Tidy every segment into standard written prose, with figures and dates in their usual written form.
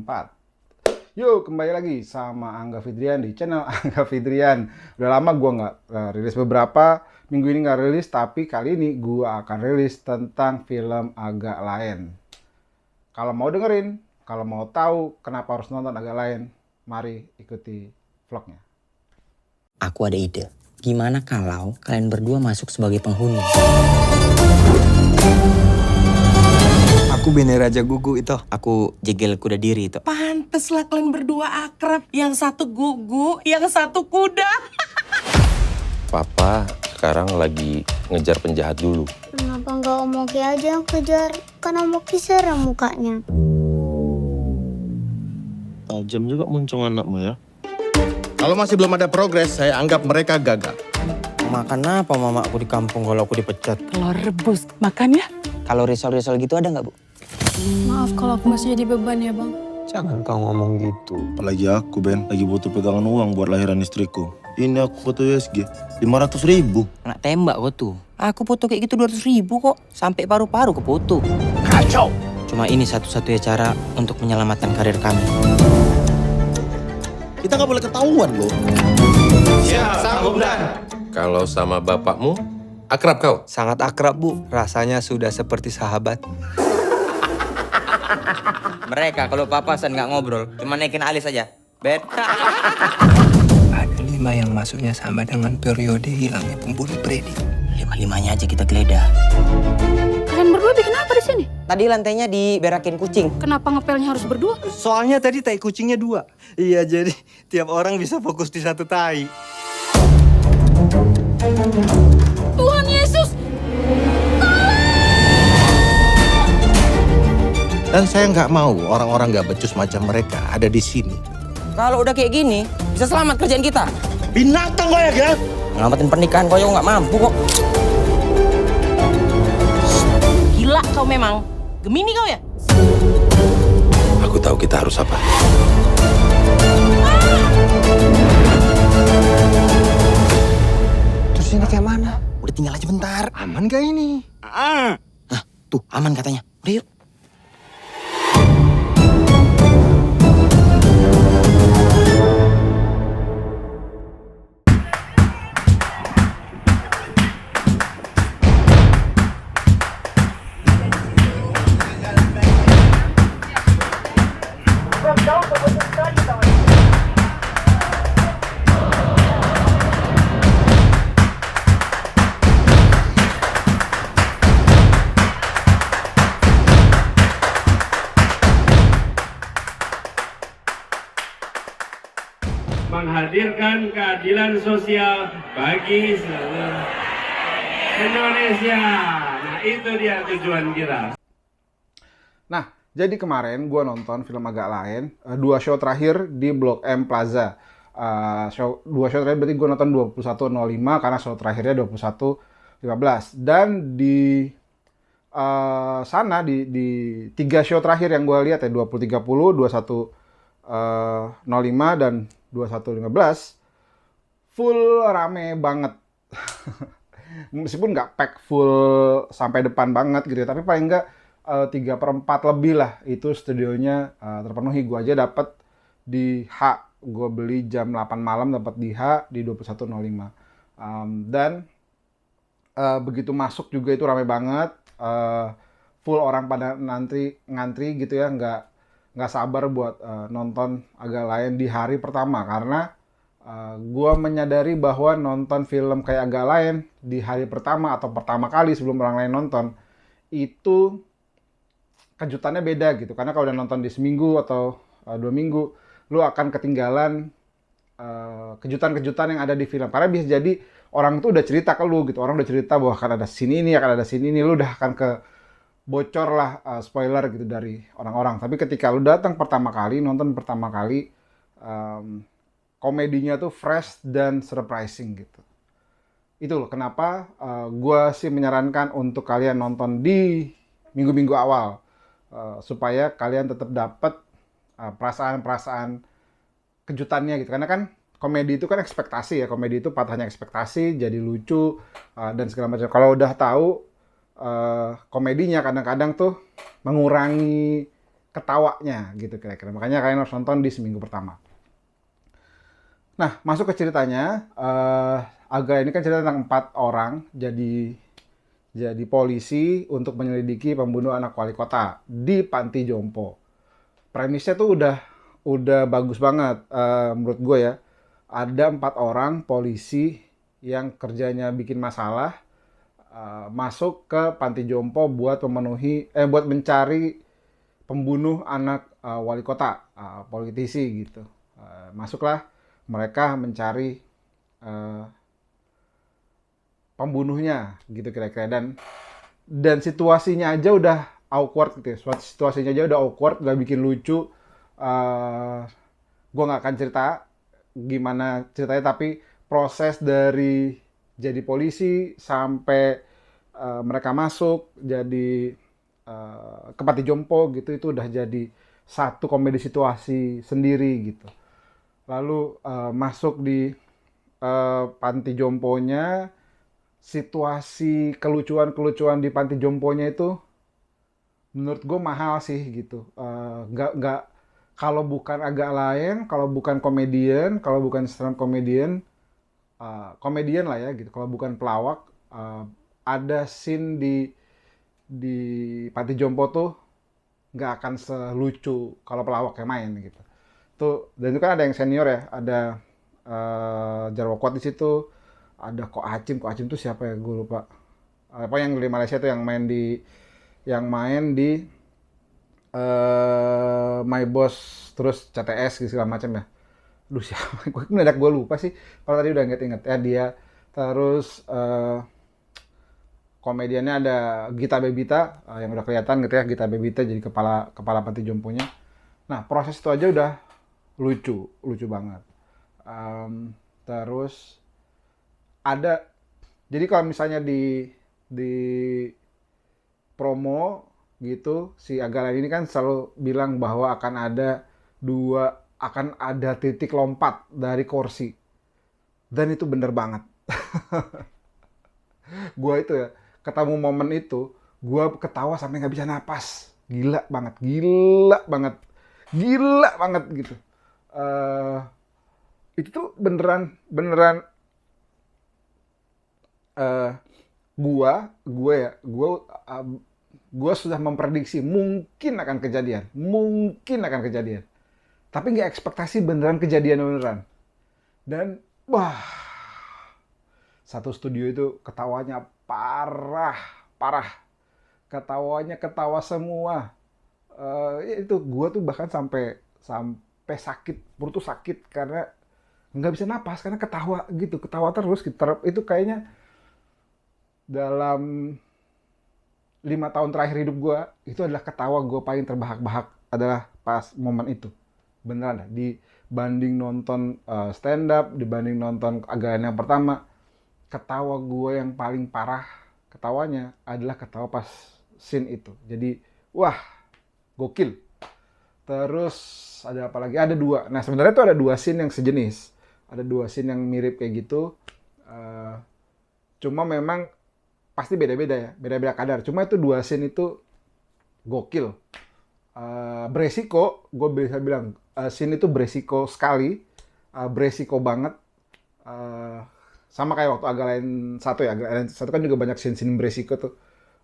4. Yuk, kembali lagi sama Angga Fidrian di channel Angga Fidrian. Udah lama gue nggak rilis beberapa minggu ini nggak rilis, tapi kali ini gue akan rilis tentang film agak lain. Kalau mau dengerin, kalau mau tahu kenapa harus nonton agak lain, mari ikuti vlognya. Aku ada ide. Gimana kalau kalian berdua masuk sebagai penghuni? Aku Bene Raja Gugu itu. Aku jegel kuda diri itu. Pantes lah kalian berdua akrab. Yang satu gugu, yang satu kuda. Papa sekarang lagi ngejar penjahat dulu. Kenapa nggak Om Oki aja yang kejar? Kan Om Oki serem mukanya. Tajam juga muncung anakmu ya. Kalau masih belum ada progres, saya anggap mereka gagal. Makan apa mama aku di kampung kalau aku dipecat? Telur rebus, makan ya? Kalau risol-risol gitu ada nggak, Bu? Maaf kalau aku masih jadi beban ya, Bang. Jangan kau ngomong gitu. Apalagi aku, Ben, lagi butuh pegangan uang buat lahiran istriku. Ini aku foto USG, 500.000. Nak tembak kok tuh. Aku foto kayak gitu 200.000 kok. Sampai paru-paru ke foto. Kacau! Cuma ini satu-satunya cara untuk menyelamatkan karir kami. Kita nggak boleh ketahuan loh. Siap, sanggup dan. Kalau sama bapakmu, akrab kau? Sangat akrab, Bu. Rasanya sudah seperti sahabat. Mereka kalau papasan nggak ngobrol, cuma naikin alis aja. Bet. Ada 5 yang masuknya sama dengan periode hilangnya pembunuh predik. 5-5-nya aja kita geledah. Kalian berdua bikin apa di sini? Tadi lantainya diberakin kucing. Kenapa ngepelnya harus berdua? Soalnya tadi tai kucingnya 2. Iya, jadi tiap orang bisa fokus di satu tai. Tuhan Yesus! Dan saya nggak mau orang-orang nggak becus macam mereka ada di sini. Kalau udah kayak gini, bisa selamat kerjaan kita. Binatang kau ya, Ngelamatin pernikahan kau nggak mampu kok. Gila kau memang. Gemini kau ya? Aku tahu kita harus apa. Terus ini kayak mana? Udah tinggal aja bentar. Aman gak ini? Nah, tuh aman katanya. Udah yuk. Menghadirkan keadilan sosial bagi seluruh Indonesia. Nah, itu dia tujuan kita. Nah, jadi kemarin gue nonton film agak lain, 2 show terakhir di Blok M Plaza. 2 show terakhir berarti gue nonton 21.05 karena show terakhirnya 21.15. Dan di sana di 3 show terakhir yang gue lihat ya 20.30, 21.05 dan 21.15 full rame banget. Meskipun nggak pack full sampai depan banget gitu ya, tapi paling nggak 3/4 lebih lah itu studionya terpenuhi. Gue aja dapat di H, gue beli jam 8 malam dapat di H di 21.05. Dan begitu masuk juga itu rame banget, full orang pada ngantri gitu ya, nggak sabar buat nonton agak lain di hari pertama, karena gue menyadari bahwa nonton film kayak agak lain di hari pertama atau pertama kali sebelum orang lain nonton itu kejutannya beda gitu. Karena kalau udah nonton di seminggu atau 2 minggu, lu akan ketinggalan kejutan-kejutan yang ada di film. Karena bisa jadi orang tuh udah cerita ke lu gitu, orang udah cerita bahwa akan ada sini ini, akan ada sini ini, lu udah akan ke bocor lah spoiler gitu dari orang-orang. Tapi ketika lu datang pertama kali, nonton pertama kali, komedinya tuh fresh dan surprising gitu. Itu loh kenapa gue sih menyarankan untuk kalian nonton di minggu-minggu awal, supaya kalian tetap dapat perasaan-perasaan kejutannya gitu. Karena kan komedi itu kan ekspektasi ya, komedi itu patahnya ekspektasi, jadi lucu dan segala macam. Kalau udah tahu komedinya kadang-kadang tuh mengurangi ketawanya gitu kira-kira. Makanya kalian harus nonton di seminggu pertama. Nah, masuk ke ceritanya. Aga ini kan cerita tentang 4 orang jadi polisi untuk menyelidiki pembunuh anak wali kota di panti jompo. Premisnya tuh udah bagus banget menurut gue ya. Ada 4 orang polisi yang kerjanya bikin masalah, masuk ke panti jompo buat mencari pembunuh anak wali kota, politisi gitu. Masuklah mereka mencari pembunuhnya gitu kira-kira, dan situasinya aja udah awkward gitu ya. Situasinya aja udah awkward, gak bikin lucu. Gue nggak akan cerita gimana ceritanya, tapi proses dari jadi polisi sampai mereka masuk jadi ke panti jompo gitu, itu udah jadi satu komedi situasi sendiri gitu. Lalu masuk di panti jomponya, situasi kelucuan di panti jomponya itu menurut gue mahal sih gitu. Nggak kalau bukan agak lain, kalau bukan komedian, kalau bukan stand komedian, komedian lah ya gitu. Kalau bukan pelawak, ada scene di panti jompo tuh nggak akan selucu kalau pelawak yang main gitu. Dan itu kan ada yang senior ya, ada Jarwo Kuat di situ, ada Ko Acim tuh siapa ya, gue lupa. Apa yang dari Malaysia tuh yang main di My Boss, terus CTS gitu segala macam ya. Aduh siapa? Gue lupa sih. Kalau tadi udah inget ya dia. Terus komediannya ada Gita Bebita yang udah kelihatan gitu ya, Gita Bebita jadi kepala panti jomponya. Nah proses itu aja udah lucu banget. Terus ada, jadi kalau misalnya di promo gitu, si Agalan ini kan selalu bilang bahwa akan ada titik lompat dari kursi, dan itu bener banget. Gue itu ya, ketemu momen itu, gue ketawa sampai nggak bisa napas, gila banget gitu. Itu tuh beneran gue sudah memprediksi mungkin akan kejadian, tapi nggak ekspektasi beneran kejadian. Dan wah, satu studio itu ketawanya parah, ketawa semua. Itu gue tuh bahkan sampai sakit, perut tuh sakit karena nggak bisa napas karena ketawa terus gitu. Itu kayaknya dalam 5 tahun terakhir hidup gue, itu adalah ketawa gue paling terbahak-bahak adalah pas momen itu. Beneran dah, dibanding nonton stand up, dibanding nonton Agalan yang pertama, ketawa gue yang paling parah ketawanya adalah ketawa pas scene itu. Jadi wah, gokil. Terus ada apa lagi? Ada 2. Nah sebenarnya tuh ada 2 scene yang sejenis. Ada 2 scene yang mirip kayak gitu. Cuma memang pasti beda-beda ya, beda-beda kadar. Cuma itu 2 scene itu gokil. Beresiko, gue bisa bilang scene itu beresiko sekali, beresiko banget. Sama kayak waktu Agalan 1 ya, Agalan 1 kan juga banyak scene-scene beresiko tuh.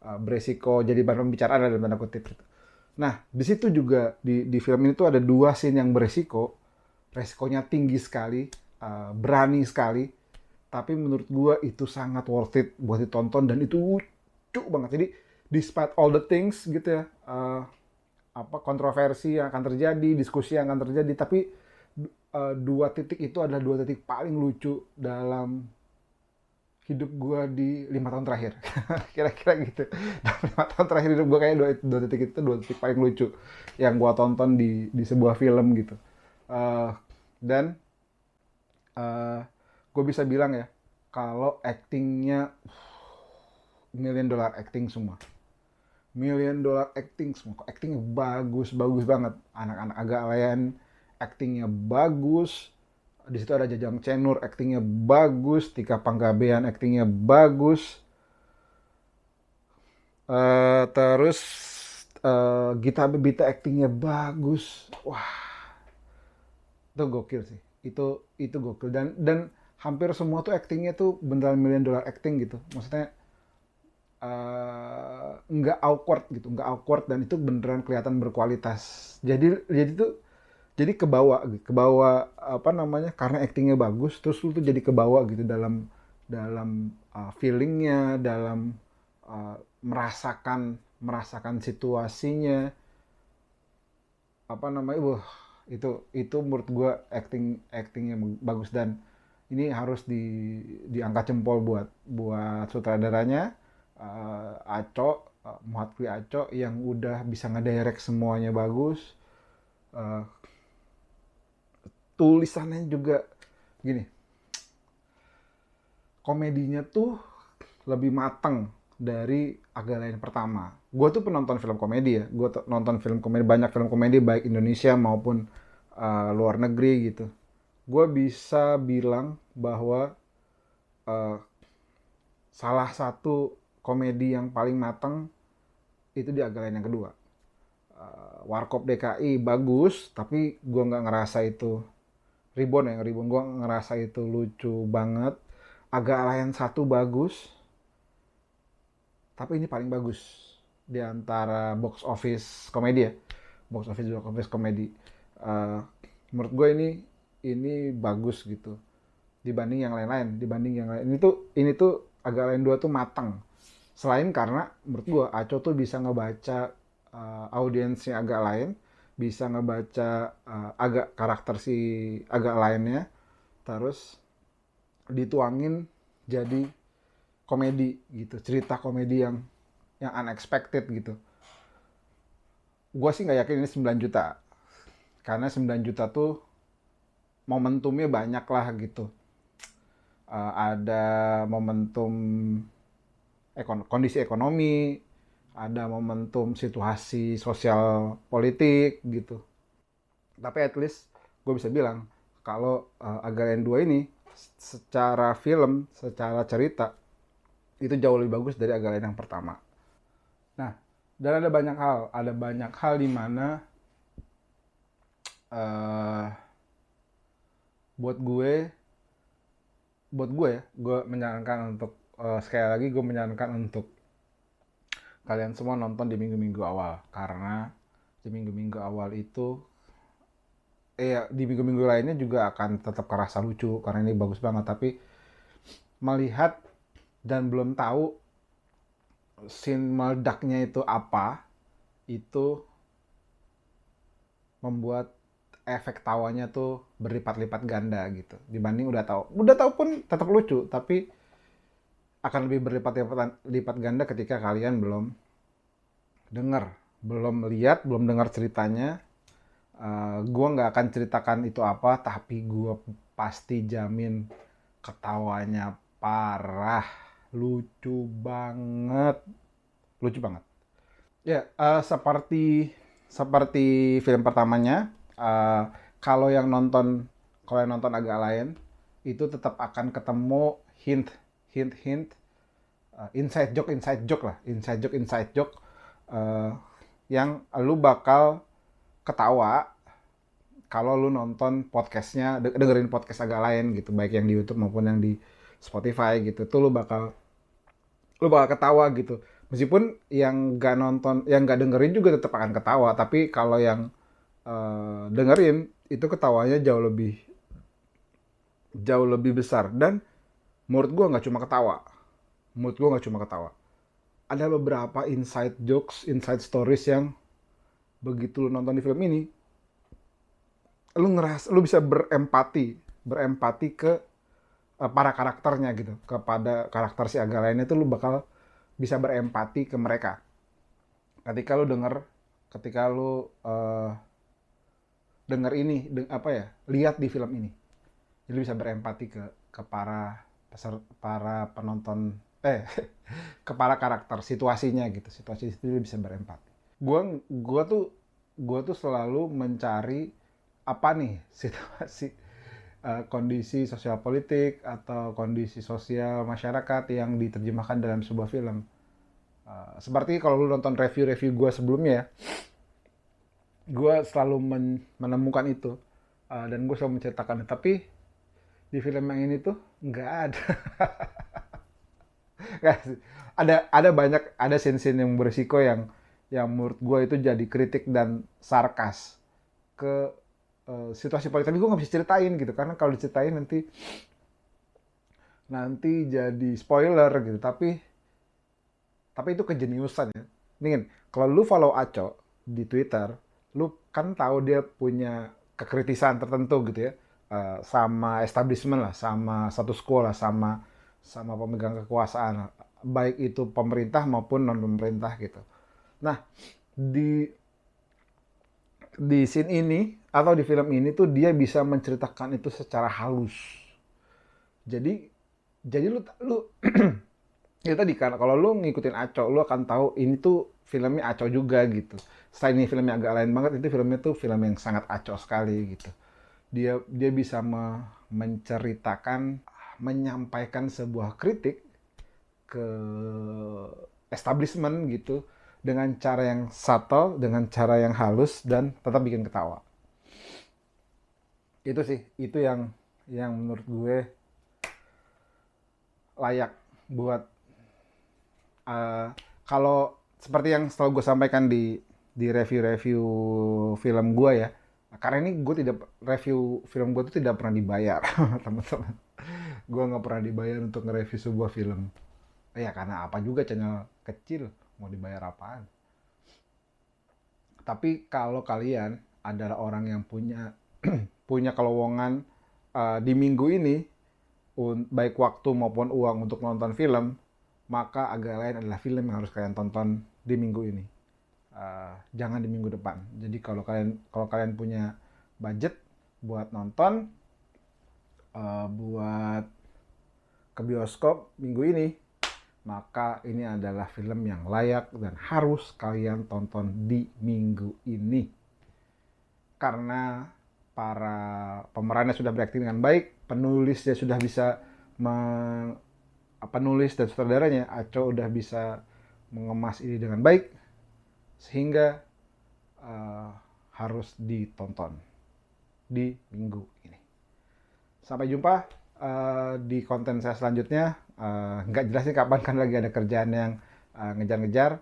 Beresiko jadi bahan pembicaraan dalam tanda kutip gitu. Nah, di situ juga di film ini tuh ada 2 scene yang beresiko. Resikonya tinggi sekali, berani sekali. Tapi menurut gue itu sangat worth it buat ditonton, dan itu lucu banget. Jadi despite all the things gitu ya, kontroversi yang akan terjadi, diskusi yang akan terjadi, tapi 2 titik itu adalah 2 titik paling lucu dalam hidup gue di 5 tahun terakhir. Kira-kira gitu. Dalam 5 tahun terakhir hidup gue kayak 2 titik itu 2 titik paling lucu yang gue tonton di sebuah film gitu. Dan gue bisa bilang ya, kalau actingnya $1 million acting semua. $1 million acting semua. Actingnya bagus banget. Anak-anak Agalan actingnya bagus. Di situ ada Jajang Cenur actingnya bagus. Tika Panggabean actingnya bagus. Terus Gita Bebita actingnya bagus, wah itu gokil sih, itu gokil, dan hampir semua tuh actingnya tuh beneran million dollar acting gitu, maksudnya nggak awkward gitu, nggak awkward, dan itu beneran kelihatan berkualitas. Jadi kebawa apa namanya, karena actingnya bagus, terus lu tuh jadi kebawa gitu dalam feelingnya, dalam merasakan situasinya, apa namanya, wah itu menurut gue actingnya bagus, dan ini harus diangkat jempol buat sutradaranya, Aco, Muhatri Aco, yang udah bisa ngedirect semuanya bagus. Tulisannya juga gini, komedinya tuh lebih mateng dari Agak Lain pertama. Gue tuh penonton film komedi ya, nonton film komedi, banyak film komedi baik Indonesia maupun luar negeri gitu. Gue bisa bilang bahwa salah satu komedi yang paling mateng itu di Agak Lain yang kedua. Warkop DKI bagus, tapi gue nggak ngerasa itu Ribon gue ngerasa itu lucu banget. Agak Lain 1 bagus, tapi ini paling bagus di antara box office komedi ya, box office komedi. Menurut gue ini bagus gitu dibanding yang lain-lain. Ini tuh Agak Lain 2 tuh matang. Selain karena menurut gue Aco tuh bisa ngebaca audiensnya Agak Lain, bisa ngebaca agak karakter si Agak Lainnya, terus dituangin jadi komedi gitu, cerita komedi yang unexpected gitu. Gue sih nggak yakin ini 9 juta, karena 9 juta tuh momentumnya banyak lah gitu. Ada momentum kondisi ekonomi, ada momentum situasi sosial politik gitu. Tapi at least gue bisa bilang kalau Agak Lain 2 ini secara film, secara cerita itu jauh lebih bagus dari Agak Lain yang pertama. Nah, dan ada banyak hal di mana buat gue ya, gue menyarankan untuk sekali lagi gue menyarankan untuk kalian semua nonton di minggu-minggu awal, karena di minggu-minggu awal itu di minggu-minggu lainnya juga akan tetap kerasa lucu karena ini bagus banget, tapi melihat dan belum tahu scene meledaknya itu apa, itu membuat efek tawanya tuh berlipat-lipat ganda gitu dibanding udah tahu pun tetap lucu, tapi akan lebih berlipat ganda ketika kalian belum lihat, belum dengar ceritanya. Gue nggak akan ceritakan itu apa, tapi gue pasti jamin ketawanya parah, lucu banget ya. Seperti film pertamanya, kalau yang nonton Agak Lain itu tetap akan ketemu hint inside joke yang lu bakal ketawa kalau lu nonton podcastnya, dengerin podcast Agak Lain gitu, baik yang di YouTube maupun yang di Spotify gitu. Tuh lu bakal ketawa gitu. Meskipun yang nggak dengerin juga tetap akan ketawa, tapi kalau yang dengerin itu ketawanya jauh lebih besar. Dan menurut gue nggak cuma ketawa, ada beberapa inside jokes, inside stories yang begitu lu nonton di film ini, lu bisa berempati ke para karakternya gitu, kepada karakter si Agak Lainnya itu lu bakal bisa berempati ke mereka ketika lu denger ini, lihat di film ini. Jadi bisa berempati ke para penonton, ke para karakter, situasinya gitu, situasi itu bisa berempati. Gue tuh selalu mencari apa nih situasi, kondisi sosial politik atau kondisi sosial masyarakat yang diterjemahkan dalam sebuah film. Seperti kalau lu nonton review-review gue sebelumnya ya, gue selalu menemukan itu. Dan gue selalu menceritakan. Tapi di film yang ini tuh nggak ada. Nggak sih. Ada banyak, ada scene-scene yang berisiko yang menurut gue itu jadi kritik dan sarkas ke situasi politik. Tapi gue nggak bisa ceritain gitu, karena kalau diceritain nanti jadi spoiler gitu. Tapi itu kejeniusan ya. Nih, kalau lu follow Aco di Twitter, lu kan tahu dia punya kekritisan tertentu gitu ya, sama establishment lah, sama status quo lah, sama pemegang kekuasaan, baik itu pemerintah maupun non pemerintah gitu. Nah, di scene ini atau di film ini tuh dia bisa menceritakan itu secara halus. Jadi lu ya tadi kan, kalau lu ngikutin Aco, lu akan tahu ini tuh filmnya Aco juga gitu. Selain ini filmnya agak lain banget, itu filmnya tuh film yang sangat Aco sekali gitu. Dia bisa menceritakan, menyampaikan sebuah kritik ke establishment gitu dengan cara yang subtle, dengan cara yang halus dan tetap bikin ketawa. Itu sih, itu yang menurut gue layak buat kalau seperti yang selalu gue sampaikan di review-review film gue ya, karena ini gue tidak, review film gue itu tidak pernah dibayar teman-teman. Gue nggak pernah dibayar untuk nge-review sebuah film ya, karena apa juga, channel kecil mau dibayar apaan. Tapi kalau kalian adalah orang yang punya punya kelowongan di minggu ini, baik waktu maupun uang untuk nonton film, maka Agak Lain adalah film yang harus kalian tonton di minggu ini. Jangan di minggu depan. Jadi kalau kalian punya budget buat nonton, buat ke bioskop minggu ini, maka ini adalah film yang layak dan harus kalian tonton di minggu ini. Karena para pemerannya sudah berakting dengan baik, penulisnya sudah bisa penulis dan sutradaranya Aco udah bisa mengemas ini dengan baik, sehingga harus ditonton di minggu ini. Sampai jumpa di konten saya selanjutnya. Nggak jelas nih kapan, kan lagi ada kerjaan yang ngejar-ngejar,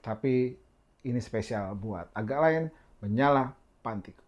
tapi ini spesial buat Agak Lain Menyala Pantiku.